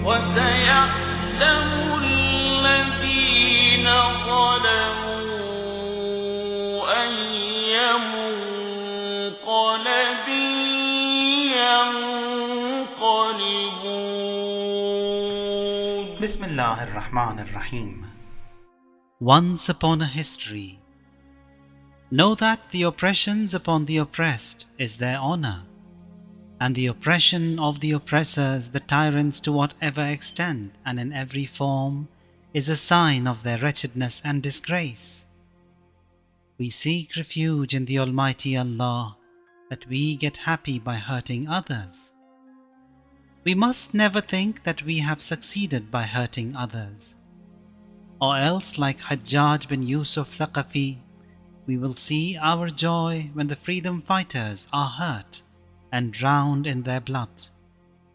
وسيعلم الذين ظلموا أي منقلب ينقلبون. Bismillah ar-Rahman ar-Rahim. Once upon a history. Know that the oppressions upon the oppressed is their honor, and the oppression of the oppressors, the tyrants, to whatever extent and in every form, is a sign of their wretchedness and disgrace. We seek refuge in the Almighty Allah that we get happy by hurting others. We must never think that we have succeeded by hurting others, or else, like Hajjaj Bin Yousof Saqafi, we will see our joy when the freedom fighters are hurt and drowned in their blood,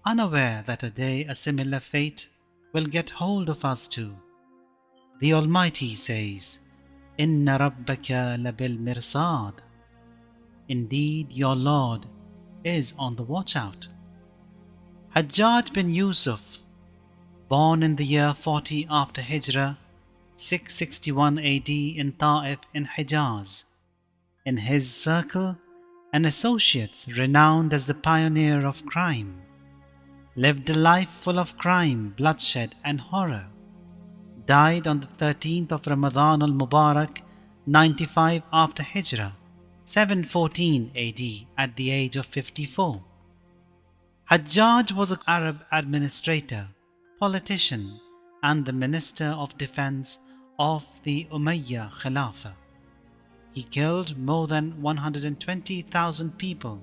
unaware that a day a similar fate will get hold of us too. The Almighty says, Inna rabbaka labil mirsad. Indeed, your Lord is on the watch out. Hajjaj bin Yousof, born in the year 40 after Hijrah, 661 AD in Ta'if in Hijaz. In his circle and associates renowned as the pioneer of crime, lived a life full of crime, bloodshed and horror, died on the 13th of Ramadan al-Mubarak, 95 after Hijrah, 714 AD at the age of 54. Hajjaj was an Arab administrator, politician and the Minister of Defense of the Umayyad Khilafah. He killed more than 120,000 people.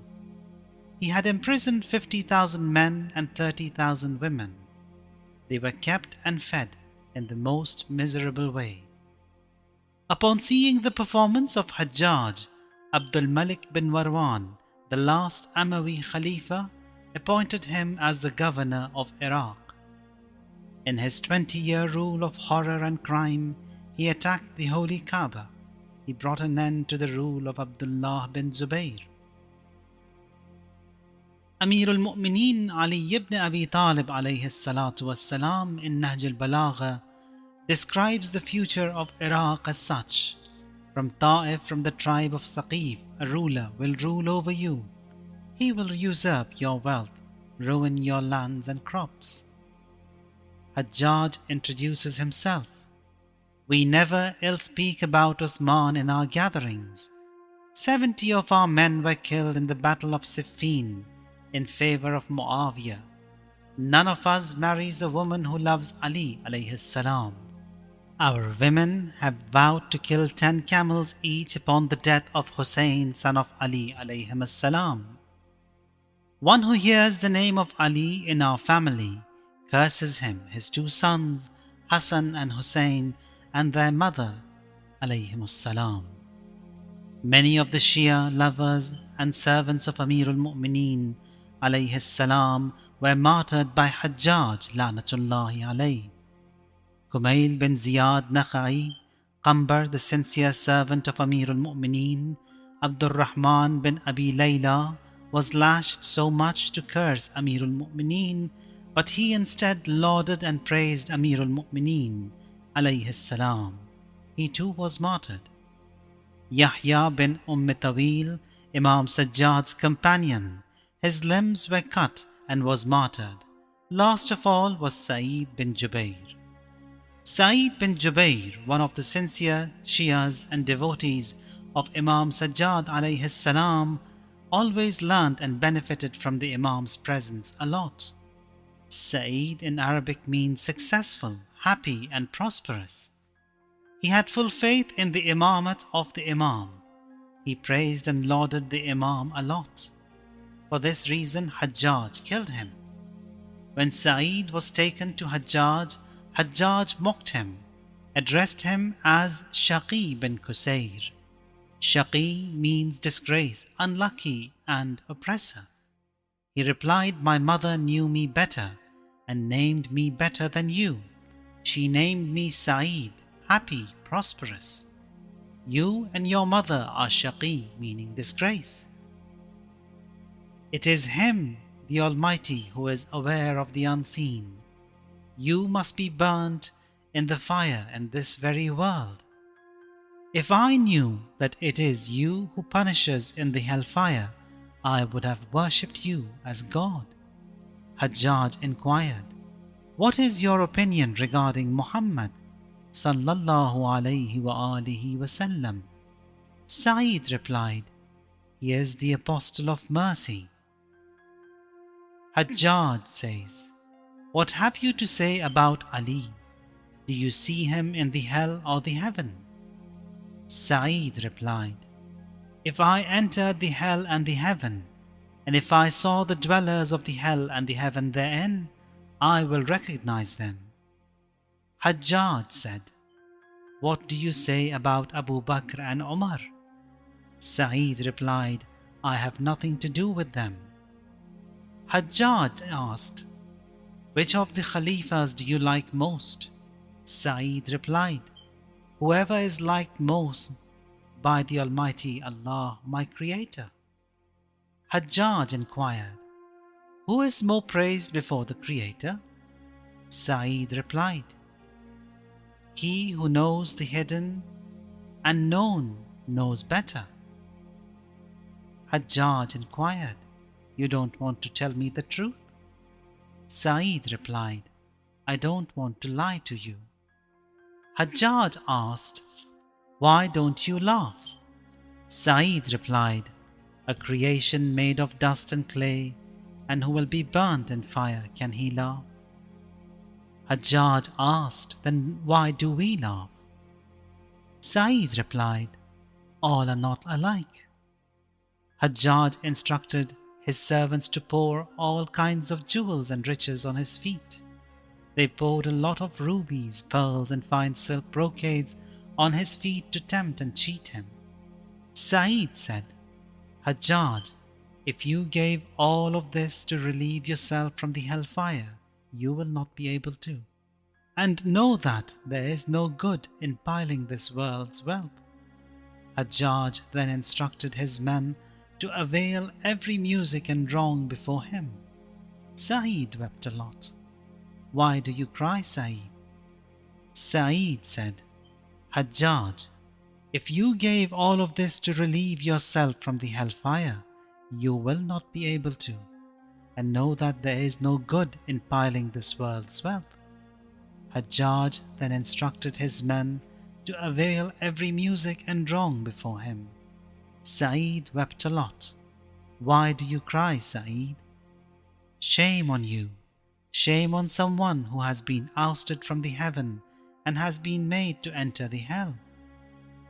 He had imprisoned 50,000 men and 30,000 women. They were kept and fed in the most miserable way. Upon seeing the performance of Hajjaj, Abdul Malik bin Marwan, the last Umayyi Khalifa, appointed him as the governor of Iraq. In his 20-year rule of horror and crime, he attacked the Holy Kaaba. He brought an end to the rule of Abdullah bin Zubayr. Amir al-Mu'mineen Ali ibn Abi Talib alayhi salatu wassalam in Nahj al-Balagha describes the future of Iraq as such. From Ta'if, from the tribe of Saqif, a ruler will rule over you. He will usurp your wealth, ruin your lands and crops. Hajjaj introduces himself. We never ill speak about Osman in our gatherings. 70 of our men were killed in the battle of Siffin in favor of Muawiyah. None of us marries a woman who loves Ali alayhi salam. Our women have vowed to kill 10 camels each upon the death of Hussein, son of Ali alayhi salam. One who hears the name of Ali in our family curses him, his 2 sons, Hassan and Hussein, and their mother, alayhimus salam. Many of the Shia lovers and servants of Amir al-Mu'mineen, alayhis salam, were martyred by Hajjaj, lanatullahi alayh. Kumail bin Ziyad Nakhai, Qambar, the sincere servant of Amir al-Mu'mineen, Abdul Rahman bin Abi Layla, was lashed so much to curse Amir al-Mu'mineen, but he instead lauded and praised Amir al-Mu'mineen, alayhis salam. He too was martyred. Yahya bin Tawil, Imam Sajjad's companion, his limbs were cut and was martyred. Last of all was Sa'id bin Jubair. Sa'id bin Jubair, one of the sincere Shias and devotees of Imam Sajjad alayhis salam, always learnt and benefited from the Imam's presence a lot. Sa'id in Arabic means successful, happy and prosperous. He had full faith in the Imamat of the Imam. He praised and lauded the Imam a lot. For this reason Hajjaj killed him. When Sa'id was taken to Hajjaj, Hajjaj mocked him, addressed him as Shaqi bin Qusayr. Shaqi means disgrace, unlucky and oppressor. He replied, my mother knew me better and named me better than you. She named me Sa'id, happy, prosperous. You and your mother are Shaqi, meaning disgrace. It is Him, the Almighty, who is aware of the unseen. You must be burnt in the fire in this very world. If I knew that it is you who punishes in the hellfire, I would have worshipped you as God. Hajjaj inquired, What is your opinion regarding Muhammad sallallahu alayhi wa alihi wasallam? Sa'id replied, He is the apostle of mercy. Hajjaj says, What have you to say about Ali? Do you see him in the hell or the heaven? Sa'id replied, If I entered the hell and the heaven, and if I saw the dwellers of the hell and the heaven therein, I will recognize them. Hajjaj said, What do you say about Abu Bakr and Umar? Sa'id replied, I have nothing to do with them. Hajjaj asked, Which of the Khalifas do you like most? Sa'id replied, Whoever is liked most by the Almighty Allah, my Creator. Hajjaj inquired, Who is more praised before the Creator? Sa'id replied, He who knows the hidden and known knows better. Hajjaj inquired, You don't want to tell me the truth? Sa'id replied, I don't want to lie to you. Hajjaj asked, Why don't you laugh? Sa'id replied, A creation made of dust and clay, and who will be burnt in fire, can he laugh? Hajjaj asked, Then why do we laugh? Sa'id replied, All are not alike. Hajjaj instructed his servants to pour all kinds of jewels and riches on his feet. They poured a lot of rubies, pearls, and fine silk brocades on his feet to tempt and cheat him. Sa'id said, Hajjaj, if you gave all of this to relieve yourself from the hellfire, you will not be able to. And know that there is no good in piling this world's wealth. Hajjaj then instructed his men to avail every music and wrong before him. Sa'id wept a lot. Why do you cry, Sa'id? Sa'id said, Hajjaj, if you gave all of this to relieve yourself from the hellfire, you will not be able to. And know that there is no good in piling this world's wealth. Hajjaj then instructed his men to avail every music and wrong before him. Sa'id wept a lot. Why do you cry, Sa'id? Shame on you. Shame on someone who has been ousted from the heaven and has been made to enter the hell.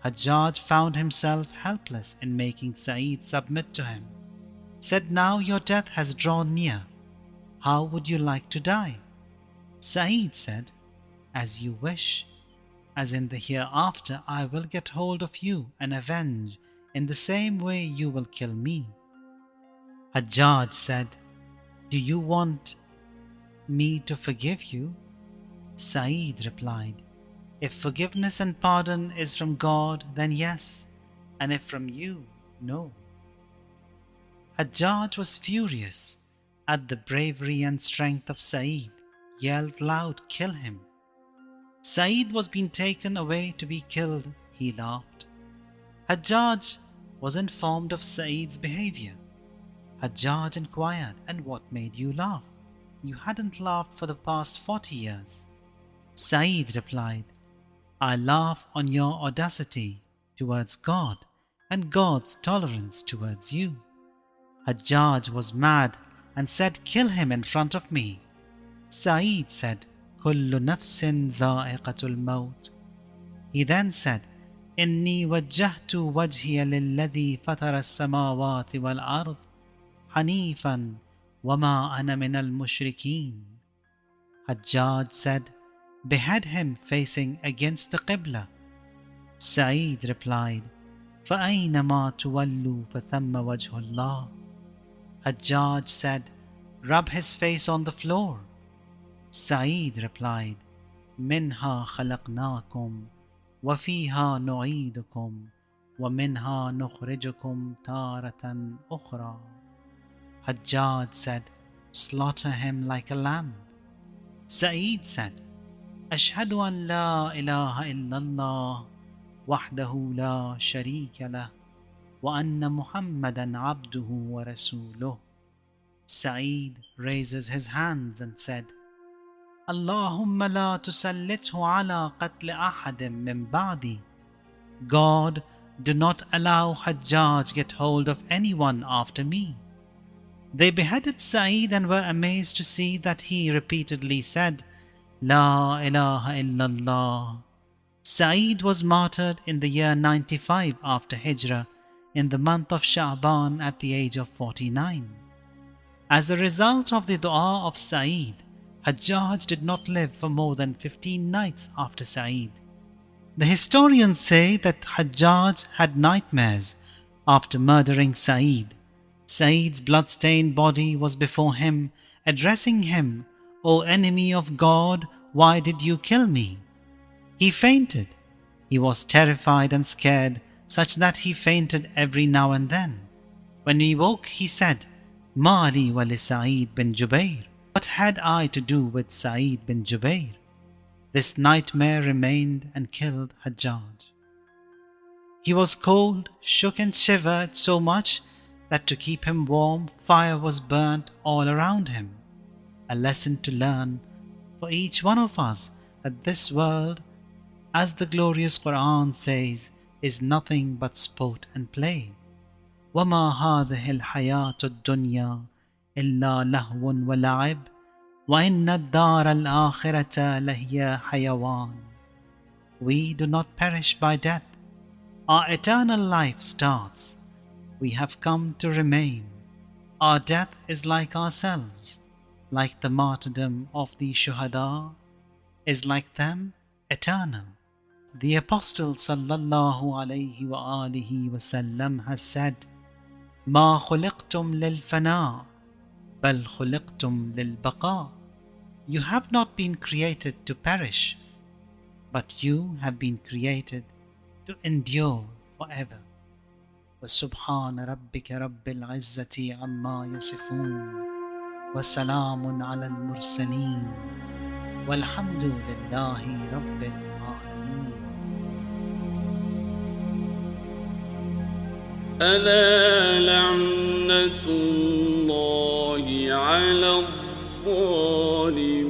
Hajjaj found himself helpless in making Sa'id submit to him. Said, Now your death has drawn near. How would you like to die? Sa'id said, As you wish. As in the hereafter I will get hold of you and avenge in the same way you will kill me. Hajjaj said, Do you want me to forgive you? Sa'id replied, If forgiveness and pardon is from God, then yes, and if from you, no. Hajjaj was furious at the bravery and strength of Sa'id, yelled loud, Kill him. Sa'id was being taken away to be killed, he laughed. Hajjaj was informed of Sa'id's behavior. Hajjaj inquired, And what made you laugh? You hadn't laughed for the past 40 years. Sa'id replied, I laugh on your audacity towards God and God's tolerance towards you. Hajjaj was mad and said, Kill him in front of me. Sa'id said, Kullu nafsin dha'iqatul maut. He then said, Inni wajjahtu wajhiya lilladhi fatara as-samawati wal ard hanifan wama ana minal mushrikeen. Hajjaj said, Behead him facing against the Qibla. Sa'id replied, فَأَيْنَمَا تُوَلُّوا فَثَمَّ وَجْهُ اللَّهِ. Hajjaj said, Rub his face on the floor. Sa'id replied, Minha khalaqnakum wa fiha nu'idukum wa minha nukhrijukum taratan ukhra. Hajjaj said, Slaughter him like a lamb. Sa'id said, Ashhadu an la ilaha illallah wahdahu la sharika lah wa anna Muhammadan abduhu wa rasuluh. Sa'id raises his hands and said, Allahumma la tusallithu ala qatl ahadim min ba'di. God, do not allow Hajjaj get hold of anyone after me. They beheaded Sa'id and were amazed to see that he repeatedly said, La ilaha illallah. Sa'id was martyred in the year 95 after Hijrah in the month of Sha'ban at the age of 49. As a result of the dua of Sa'id, Hajjaj did not live for more than 15 nights after Sa'id. The historians say that Hajjaj had nightmares after murdering Sa'id. Sa'id's blood-stained body was before him, addressing him, O enemy of God, why did you kill me? He fainted. He was terrified and scared, such that he fainted every now and then. When he woke, he said, Mali wa li Sa'id bin Jubair. What had I to do with Sa'id bin Jubair? This nightmare remained and killed Hajjaj. He was cold, shook and shivered so much that to keep him warm, fire was burnt all around him. A lesson to learn for each one of us that this world, as the glorious Quran says, is nothing but sport and play. وَمَا هَذِهِ الْحَيَاةُ الدُّنْيَا إِلَّا لَهْوٌ وَلَعِبٌ وَإِنَّ الدَّارَ الْآخِرَةَ لَهِيَ حَيَوَانٌ. We do not perish by death. Our eternal life starts. We have come to remain. Our death is like ourselves, like the martyrdom of the Shuhada, is like them eternal. The Apostle sallallahu alayhi wa alihi wasallam has said, مَا خُلِقْتُمْ لِلْفَنَاءِ بَلْ خُلِقْتُمْ لِلْبَقَاءِ. You have not been created to perish, but you have been created to endure forever. وَسُبْحَانَ رَبِّكَ رَبِّ الْعِزَّةِ عَمَّا يَصِفُونَ وَسَلَامٌ عَلَى الْمُرْسَلِينَ وَالْحَمْدُ لِلَّهِ رَبِّ الْعَالَمِينَ. ألا لعنة الله على الظالمين.